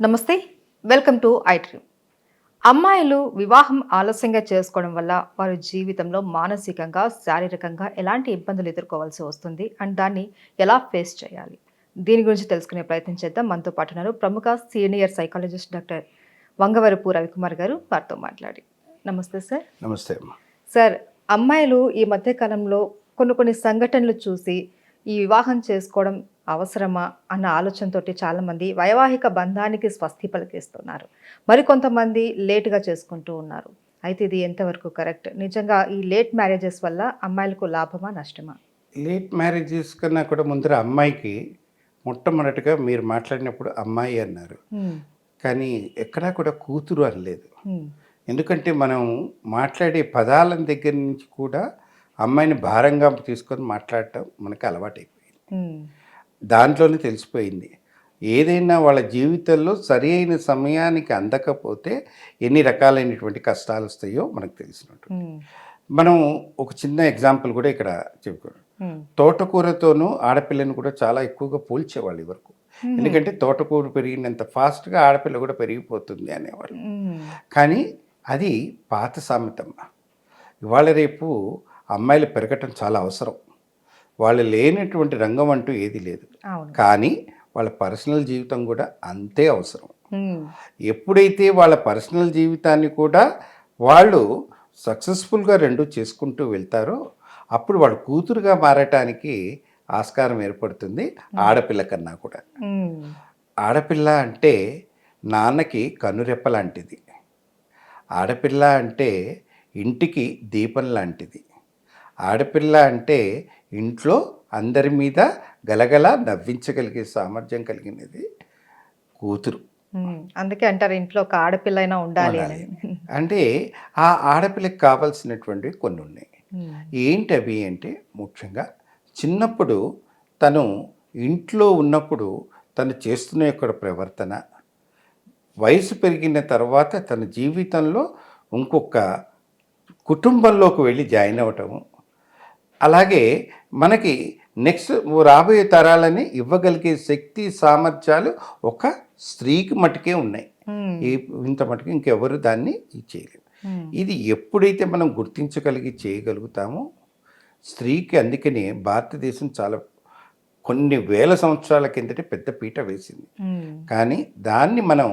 నమస్తే, welcome to iDream. అమ్మాయిలు వివాహం ఆలస్యంగా చేసుకోవడం వల్ల వారి జీవితంలో మానసికంగా, శారీరకంగా ఎలాంటి ఇబ్బందులు ఎదుర్కోవాల్సి వస్తుంది అండ్ దాన్ని ఎలా ఫేస్ చేయాలి? దీని గురించి తెలుసుకునే ప్రయత్నం చేద్దాం. మనతో పాటు ఉన్నారు ప్రముఖ సీనియర్ సైకాలజిస్ట్ డాక్టర్ వంగవరపు రవికుమార్ గారు. వారితో మాట్లాడి. నమస్తే సార్. నమస్తే అమ్మ. సార్, అమ్మాయిలు ఈ మధ్య కాలంలో కొన్ని సంఘటనలు చూసి ఈ వివాహం చేసుకోవడం అవసరమా అన్న ఆలోచనతోటి చాలామంది వైవాహిక బంధానికి స్వస్తి పలికిస్తున్నారు. మరికొంతమంది లేటుగా చేసుకుంటూ ఉన్నారు. అయితే ఇది ఎంతవరకు కరెక్ట్? నిజంగా ఈ లేట్ మ్యారేజెస్ వల్ల అమ్మాయిలకు లాభమా, నష్టమా? లేట్ మ్యారేజెస్ కన్నా కూడా ముందర అమ్మాయికి మొట్టమొదటిగా మీరు మాట్లాడినప్పుడు అమ్మాయి అన్నారు, కానీ ఎక్కడా కూడా కూతురు అనలేదు. ఎందుకంటే మనం మాట్లాడే పదాల దగ్గర నుంచి కూడా అమ్మాయిని భారంగా తీసుకొని మాట్లాడటం మనకు అలవాటైపోయింది. దాంట్లోనే తెలిసిపోయింది. ఏదైనా వాళ్ళ జీవితంలో సరి అయిన సమయానికి అందకపోతే ఎన్ని రకాలైనటువంటి కష్టాలు వస్తాయో మనకు తెలిసినట్టు. మనం ఒక చిన్న ఎగ్జాంపుల్ కూడా ఇక్కడ చెప్పుకోండి. తోటకూరతోనూ ఆడపిల్లని కూడా చాలా ఎక్కువగా పోల్చేవాళ్ళు ఈ వరకు. ఎందుకంటే తోటకూర పెరిగినంత ఫాస్ట్గా ఆడపిల్ల కూడా పెరిగిపోతుంది అనేవాళ్ళు. కానీ అది పాత సామెతమ్మ. ఇవాళ రేపు అమ్మాయిలు పెరగటం చాలా అవసరం. వాళ్ళు లేనటువంటి రంగం అంటూ ఏది లేదు. కానీ వాళ్ళ పర్సనల్ జీవితం కూడా అంతే అవసరం. ఎప్పుడైతే వాళ్ళ పర్సనల్ జీవితాన్ని కూడా వాళ్ళు సక్సెస్ఫుల్గా రెండు చేసుకుంటూ వెళ్తారో అప్పుడు వాళ్ళు కూతురుగా మారటానికి ఆస్కారం ఏర్పడుతుంది. ఆడపిల్ల కన్నా కూడా ఆడపిల్ల అంటే నాన్నకి కనురెప్ప లాంటిది. ఆడపిల్ల అంటే ఇంటికి దీపం లాంటిది. ఆడపిల్ల అంటే ఇంట్లో అందరి మీద గలగల నవ్వించగలిగే సామర్థ్యం కలిగినది కూతురు. అందుకే అంటారు ఇంట్లో ఒక ఆడపిల్ల అయినా ఉండాలి అని. అంటే ఆ ఆడపిల్లకి కావాల్సినటువంటివి కొన్ని ఉన్నాయి. ఏంటి అవి అంటే ముఖ్యంగా చిన్నప్పుడు తను ఇంట్లో ఉన్నప్పుడు తను చేస్తున్న యొక్క ప్రవర్తన, వయసు పెరిగిన తర్వాత తన జీవితంలో ఇంకొక కుటుంబంలోకి వెళ్ళి జాయిన్ అవ్వటము, అలాగే మనకి నెక్స్ట్ రాబోయే తరాలని ఇవ్వగలిగే శక్తి సామర్థ్యాలు ఒక స్త్రీకి మటుకే ఉన్నాయి. ఇంత మటుకు ఇంకెవరు దాన్ని చేయలేరు. ఇది ఎప్పుడైతే మనం గుర్తించగలిగి చేయగలుగుతామో స్త్రీకి, అందుకనే భారతదేశం చాలా కొన్ని వేల సంవత్సరాల కిందటే పెద్ద పీట వేసింది. కానీ దాన్ని మనం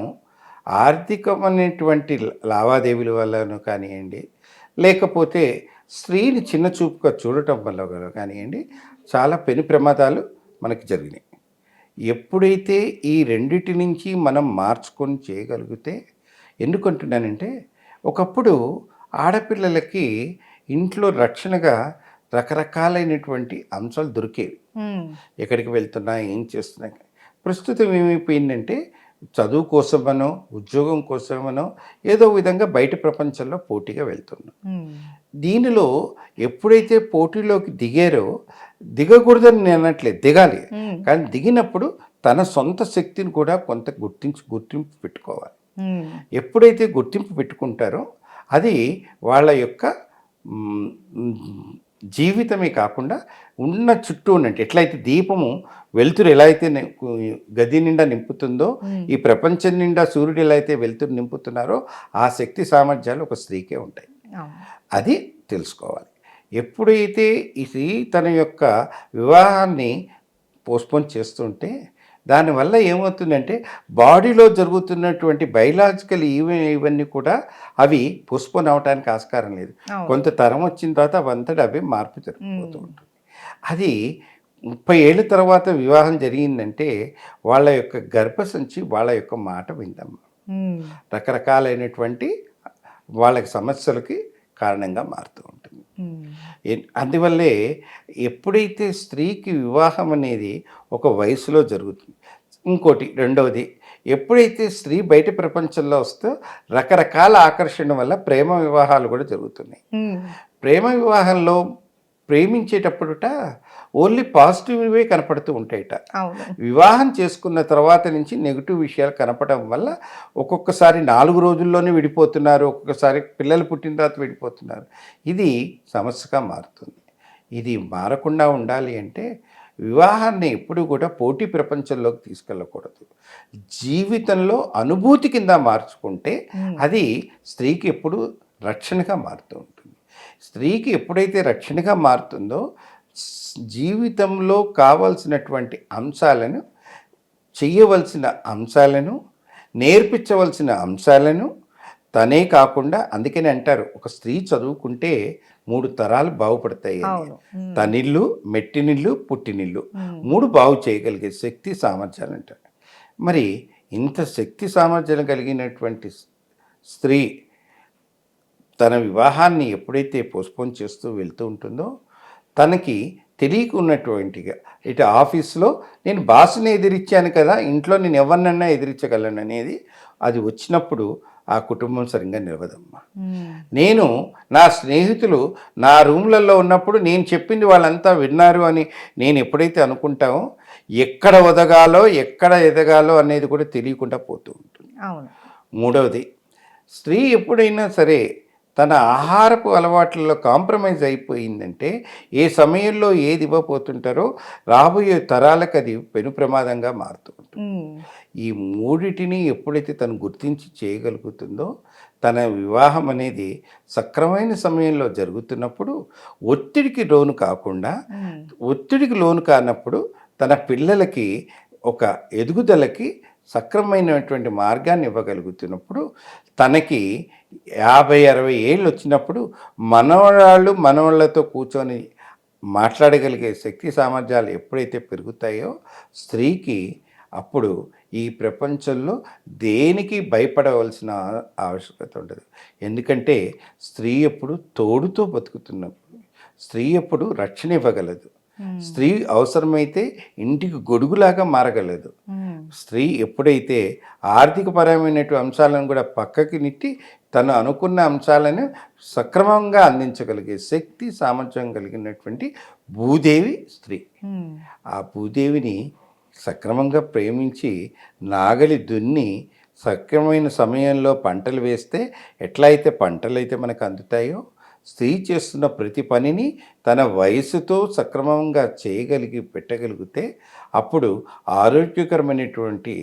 ఆర్థికమైనటువంటి లావాదేవీల వల్లనూ కానివ్వండి, లేకపోతే స్త్రీని చిన్న చూపుగా చూడటం వల్ల కానివ్వండి, చాలా పెను ప్రమాదాలు మనకి జరిగినాయి. ఎప్పుడైతే ఈ రెండిటి నుంచి మనం మార్చుకొని చేయగలిగితే, ఎందుకంటున్నానంటే ఒకప్పుడు ఆడపిల్లలకి ఇంట్లో రక్షణగా రకరకాలైనటువంటి అంశాలు దొరికేవి. ఎక్కడికి వెళ్తున్నా, ఏం చేస్తున్నా. ప్రస్తుతం ఏమైపోయిందంటే చదువు కోసమనో ఉద్యోగం కోసమనో ఏదో విధంగా బయట ప్రపంచంలో పోటీగా వెళ్తున్నాం. దీనిలో ఎప్పుడైతే పోటీలోకి దిగారో, దిగకూడదని నేను అనట్లేదు, దిగాలి. కానీ దిగినప్పుడు తన సొంత శక్తిని కూడా కొంత గుర్తింపు పెట్టుకోవాలి. ఎప్పుడైతే గుర్తింపు పెట్టుకుంటారో అది వాళ్ళ యొక్క జీవితమే కాకుండా ఉన్న చుట్టూ ఉన్నట్టు ఎట్లయితే దీపము వెలుతురు ఎలా అయితే గది నిండా నింపుతుందో, ఈ ప్రపంచం నిండా సూర్యుడు ఎలా అయితే వెలుతురు నింపుతున్నారో ఆ శక్తి సామర్థ్యాలు ఒక స్త్రీకే ఉంటాయి. అది తెలుసుకోవాలి. ఎప్పుడైతే ఈ స్త్రీ తన యొక్క వివాహాన్ని పోస్ట్పోన్ చేస్తుంటే దానివల్ల ఏమవుతుందంటే బాడీలో జరుగుతున్నటువంటి బయలాజికల్ ఇవన్నీ కూడా అవి పోస్ట్పోన్ అవడానికి ఆస్కారం లేదు. కొంత తరం వచ్చిన తర్వాత అవంతటి అవి మార్పు జరిగిపోతూ ఉంటుంది. అది 30 ఏళ్ళ తర్వాత వివాహం జరిగిందంటే వాళ్ళ యొక్క గర్భసంచి వాళ్ళ యొక్క మాట విందమ్మా. రకరకాలైనటువంటి వాళ్ళకి సమస్యలకి కారణంగా మారుతూ ఉంటుంది. అందువల్లే ఎప్పుడైతే స్త్రీకి వివాహం అనేది ఒక వయసులో జరుగుతుంది. ఇంకోటి రెండవది, ఎప్పుడైతే స్త్రీ బయట ప్రపంచంలో వస్తే రకరకాల ఆకర్షణ వల్ల ప్రేమ వివాహాలు కూడా జరుగుతున్నాయి. ప్రేమ వివాహంలో ప్రేమించేటప్పుడుట ఓన్లీ పాజిటివ్వే కనపడుతూ ఉంటాయట. వివాహం చేసుకున్న తర్వాత నుంచి నెగిటివ్ విషయాలు కనపడడం వల్ల ఒక్కొక్కసారి 4 రోజుల్లోనే విడిపోతున్నారు, ఒక్కొక్కసారి పిల్లలు పుట్టిన తర్వాత విడిపోతున్నారు. ఇది సమస్యగా మారుతుంది. ఇది మారకుండా ఉండాలి అంటే వివాహాన్ని ఎప్పుడు కూడా పోటీ ప్రపంచంలోకి తీసుకెళ్ళకూడదు. జీవితంలో అనుభూతి కింద మార్చుకుంటే అది స్త్రీకి ఎప్పుడు రక్షణగా మారుతూ ఉంటుంది. స్త్రీకి ఎప్పుడైతే రక్షణగా మారుతుందో జీవితంలో కావాల్సినటువంటి అంశాలను, చెయ్యవలసిన అంశాలను, నేర్పించవలసిన అంశాలను తనే కాకుండా, అందుకని అంటారు ఒక స్త్రీ చదువుకుంటే 3 తరాలు బాగుపడతాయి అని. అవును. తనిల్లు, మెట్టినిల్లు, పుట్టినిల్లు 3 బాగు చేయగలిగే శక్తి సామర్థ్యాలు అంటారు. మరి ఇంత శక్తి సామర్థ్యాలు కలిగినటువంటి స్త్రీ తన వివాహాన్ని ఎప్పుడైతే పోస్ట్పోన్ చేస్తూ వెళ్తూ ఉంటుందో తనకి తెలియకున్నటువంటిగా ఇటు ఆఫీస్లో నేను బాస్ని ఎదిరించాను కదా, ఇంట్లో నేను ఎవరినన్నా ఎదిరించగలను అనేది అది వచ్చినప్పుడు ఆ కుటుంబం సరిగ్గా నిలవదమ్మా. నేను నా స్నేహితులు నా రూమ్లలో ఉన్నప్పుడు నేను చెప్పింది వాళ్ళంతా విన్నారు అని నేను ఎప్పుడైతే అనుకుంటామో ఎక్కడ ఒదగాలో ఎక్కడ ఎదగాలో అనేది కూడా తెలియకుండా పోతూ ఉంటుంది. అవును. మూడవది, స్త్రీ ఎప్పుడైనా సరే తన ఆహారపు అలవాట్లలో కాంప్రమైజ్ అయిపోయిందంటే ఏ సమయంలో ఏది ఇవ్వబోతుంటారో రాబోయే తరాలకు అది పెను ప్రమాదంగా మారుతూ ఉంటుంది. ఈ మూడిటిని ఎప్పుడైతే తను గుర్తించి చేయగలుగుతుందో తన వివాహం అనేది సక్రమైన సమయంలో జరుగుతున్నప్పుడు ఒత్తిడికి లోను కాకుండా, ఒత్తిడికి లోను కానప్పుడు తన పిల్లలకి ఒక ఎదుగుదలకి సక్రమైనటువంటి మార్గాన్ని ఇవ్వగలుగుతున్నప్పుడు తనకి 50-60 ఏళ్ళు వచ్చినప్పుడు మనవాళ్ళతో కూర్చొని మాట్లాడగలిగే శక్తి సామర్థ్యాలు ఎప్పుడైతే పెరుగుతాయో స్త్రీకి అప్పుడు ఈ ప్రపంచంలో దేనికి భయపడవలసిన ఆవశ్యకత ఉండదు. ఎందుకంటే స్త్రీ ఎప్పుడు తోడుతో బతుకుతున్నప్పుడు, స్త్రీ ఎప్పుడు రక్షణ ఇవ్వగలదు, స్త్రీ అవసరమైతే ఇంటికి గొడుగులాగా మారగలదు. స్త్రీ ఎప్పుడైతే ఆర్థికపరమైనటువంటి అంశాలను కూడా పక్కకి నెట్టి తను అనుకున్న అంశాలను సక్రమంగా అందించగలిగే శక్తి సామర్థ్యం కలిగినటువంటి భూదేవి స్త్రీ. ఆ భూదేవిని సక్రమంగా ప్రేమించి నాగలి దున్ని సక్రమైన సమయంలో పంటలు వేస్తే ఎట్లయితే పంటలైతే మనకు అందుతాయో స్త్రీ చేస్తున్న ప్రతి పనిని తన వయసుతో సక్రమంగా చేయగలిగి పెట్టగలిగితే అప్పుడు ఆరోగ్యకరమైనటువంటి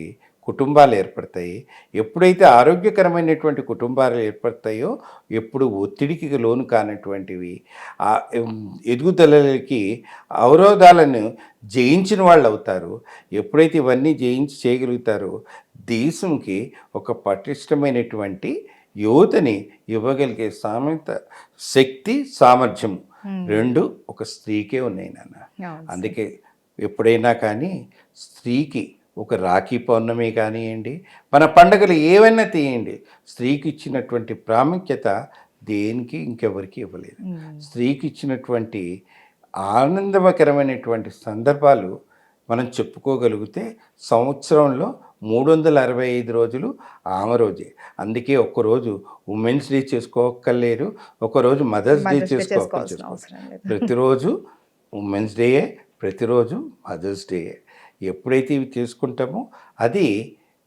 కుటుంబాలు ఏర్పడతాయి. ఎప్పుడైతే ఆరోగ్యకరమైనటువంటి కుటుంబాలు ఏర్పడతాయో ఎప్పుడు ఒత్తిడికి లోను కానటువంటివి, ఎదుగుదలకి అవరోధాలను జయించిన వాళ్ళు అవుతారు. ఎప్పుడైతే ఇవన్నీ జయించి చేయగలుగుతారో దేశంకి ఒక పటిష్టమైనటువంటి యువతని ఇవ్వగలిగే శక్తి సామర్థ్యం రెండు ఒక స్త్రీకే ఉన్నాయి నాన్న. అందుకే ఎప్పుడైనా కానీ స్త్రీకి ఒక రాఖీ పౌర్ణమి కానివ్వండి, మన పండుగలు ఏవైనా తీయండి, స్త్రీకి ఇచ్చినటువంటి ప్రాముఖ్యత దేనికి ఇంకెవరికి ఇవ్వలేదు. స్త్రీకి ఇచ్చినటువంటి ఆనందకరమైనటువంటి సందర్భాలు మనం చెప్పుకోగలిగితే సంవత్సరంలో 365 రోజులు ఆమె రోజే. అందుకే ఒక్కరోజు ఉమెన్స్ డే చేసుకోక్కర్లేదు, ఒకరోజు మదర్స్ డే చేసుకోవాలి. ప్రతిరోజు ఉమెన్స్ డేయే, ప్రతిరోజు మదర్స్ డేయే. ఎప్పుడైతే ఇవి చేసుకుంటామో అది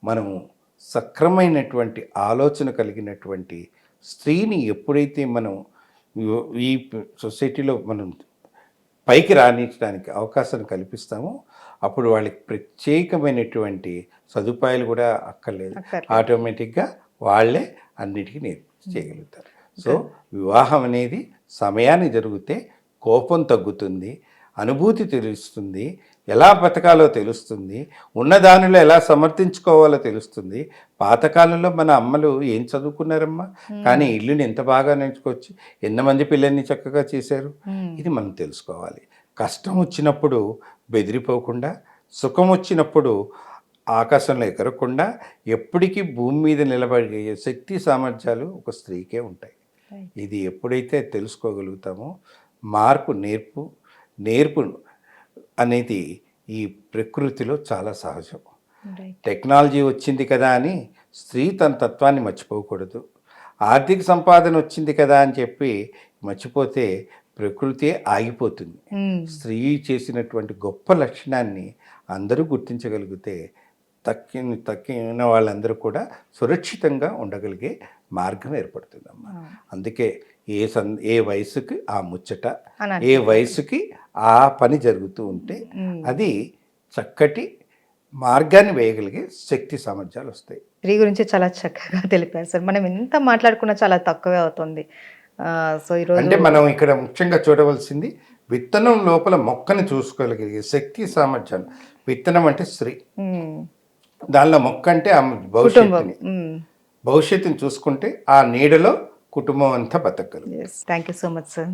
మనము సక్రమైనటువంటి ఆలోచన కలిగినటువంటి స్త్రీని ఎప్పుడైతే మనం ఈ సొసైటీలో మనం పైకి రాణించడానికి అవకాశం కల్పిస్తామో అప్పుడు వాళ్ళకి ప్రత్యేకమైనటువంటి సదుపాయాలు కూడా అక్కర్లేదు, ఆటోమేటిక్గా వాళ్ళే అన్నిటికీ చేయగలుగుతారు. సో వివాహం అనేది సమయాన్ని జరిగితే కోపం తగ్గుతుంది, అనుభూతి తెలుస్తుంది, ఎలా బతకాలో తెలుస్తుంది, ఉన్నదానిలో ఎలా సమర్థించుకోవాలో తెలుస్తుంది. పాతకాలంలో మన అమ్మలు ఏం చదువుకున్నారమ్మా, కానీ ఇల్లుని ఎంత బాగా నేర్చుకోవచ్చు, ఎంతమంది పిల్లల్ని చక్కగా చేశారు, ఇది మనం తెలుసుకోవాలి. కష్టం వచ్చినప్పుడు బెదిరిపోకుండా, సుఖం వచ్చినప్పుడు ఆకాశంలో ఎగరకుండా ఎప్పటికీ భూమి మీద నిలబడే శక్తి సామర్థ్యాలు ఒక స్త్రీకే ఉంటాయి. ఇది ఎప్పుడైతే తెలుసుకోగలుగుతామో నేర్పు అనేది ఈ ప్రకృతిలో చాలా సహజం. టెక్నాలజీ వచ్చింది కదా అని స్త్రీ తన తత్వాన్ని మర్చిపోకూడదు. ఆర్థిక సంపాదన వచ్చింది కదా అని చెప్పి మర్చిపోతే ప్రకృతి ఆగిపోతుంది. స్త్రీ చేసినటువంటి గొప్ప లక్షణాన్ని అందరూ గుర్తించగలిగితే తక్కిన వాళ్ళందరూ కూడా సురక్షితంగా ఉండగలిగే మార్గం ఏర్పడుతుందమ్మా. అందుకే ఏ వయసుకి ఆ ముచ్చట, ఏ వయసుకి ఆ పని జరుగుతూ ఉంటే అది చక్కటి మార్గాన్ని వేయగలిగే శక్తి సామర్థ్యాలు వస్తాయి. స్త్రీ గురించి చాలా చక్కగా తెలిపారు సార్. మనం ఎంత మాట్లాడుకున్నా చాలా తక్కువే అవుతుంది. సో ఈరోజు అంటే మనం ఇక్కడ ముఖ్యంగా చూడవలసింది విత్తనం లోపల మొక్కని చూసుకోగలిగే శక్తి సామర్థ్యాలు. విత్తనం అంటే స్త్రీ, ఉమ్, దానిలో మొక్క అంటే ఆమె కుటుంబం. భవిష్యత్తుని భవిష్యత్తుని చూసుకుంటే ఆ నీడలో కుటుంబం అంతా బతకగలదు. Thank you so much sir.